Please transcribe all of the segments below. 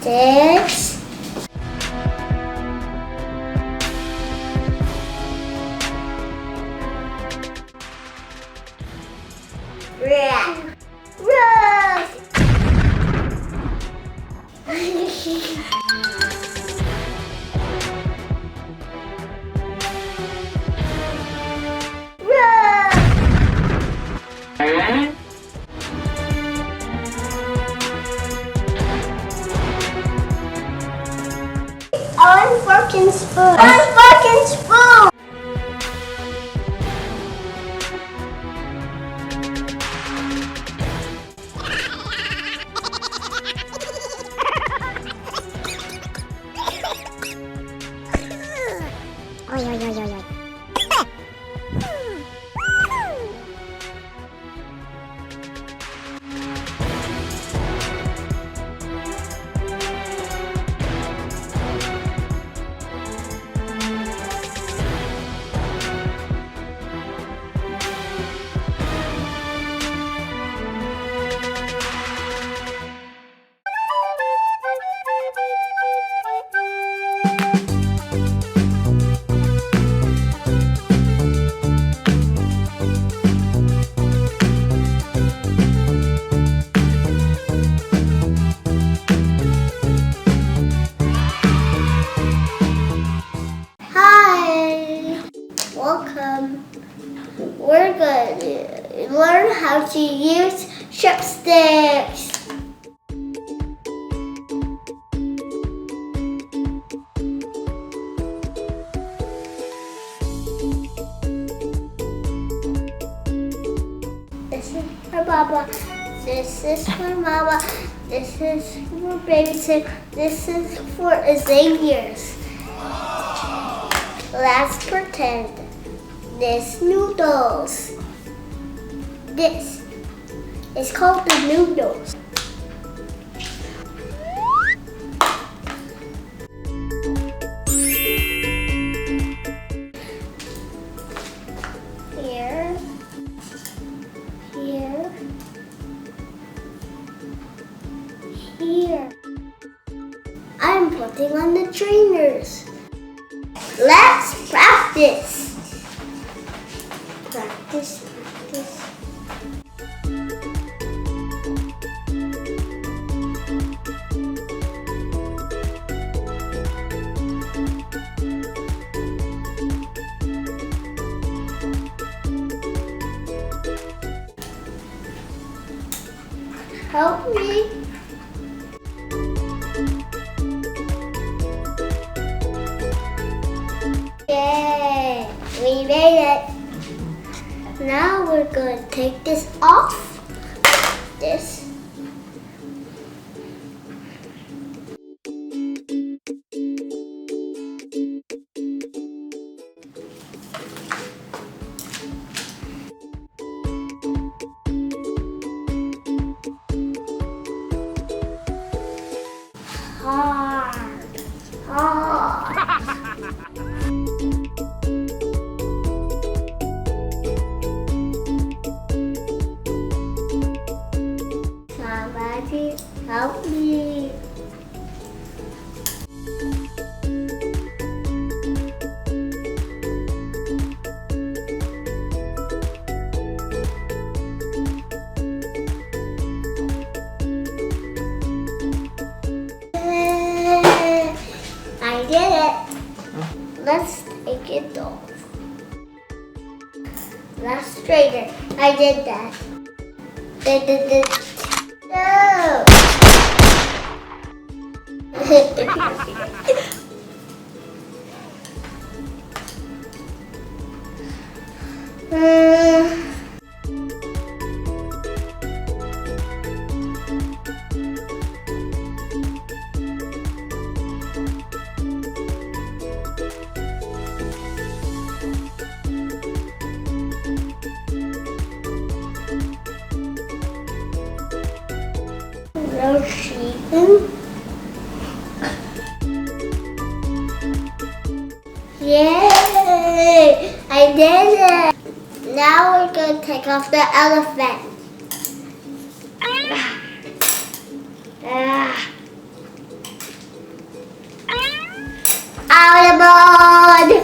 6. Run! Run! One fork and spoon. One fork and spoon. Oi, oi, oi, oi, oi. Welcome. We're going to learn how to use chopsticks. This is for Baba. This is for Mama. This is for Baby Sim. This is for Xavier's. Let's pretend this noodles. This is called the noodles. Here, here, here. I'm putting on the trainers. Let's practice. Practice, practice. Help me. Yay! We made it. Now we're going to take this off. This. Hard. Hard. Somebody help me. I did it. Let's take it off. Let's straighten. I did that. No. No sheeping. Yay! I did it! Now we're going to take off the elephant. out of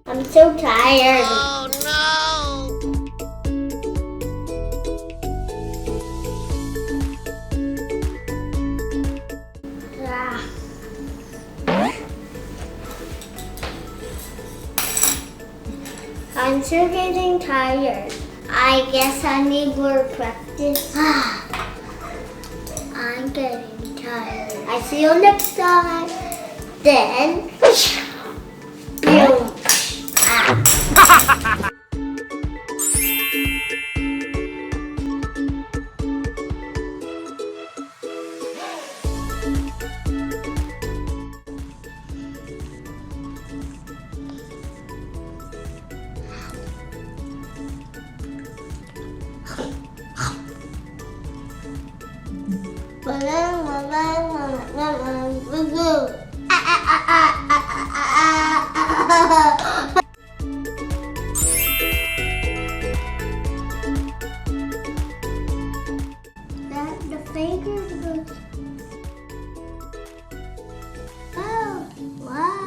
I'm so tired. Oh no! Ah. I'm still getting tired. I guess I need more practice. I'm getting tired. I see you next time. Then, boom. The fingers goes. Oh, wow.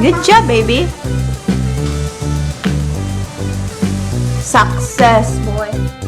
Good job, baby. Success, boy.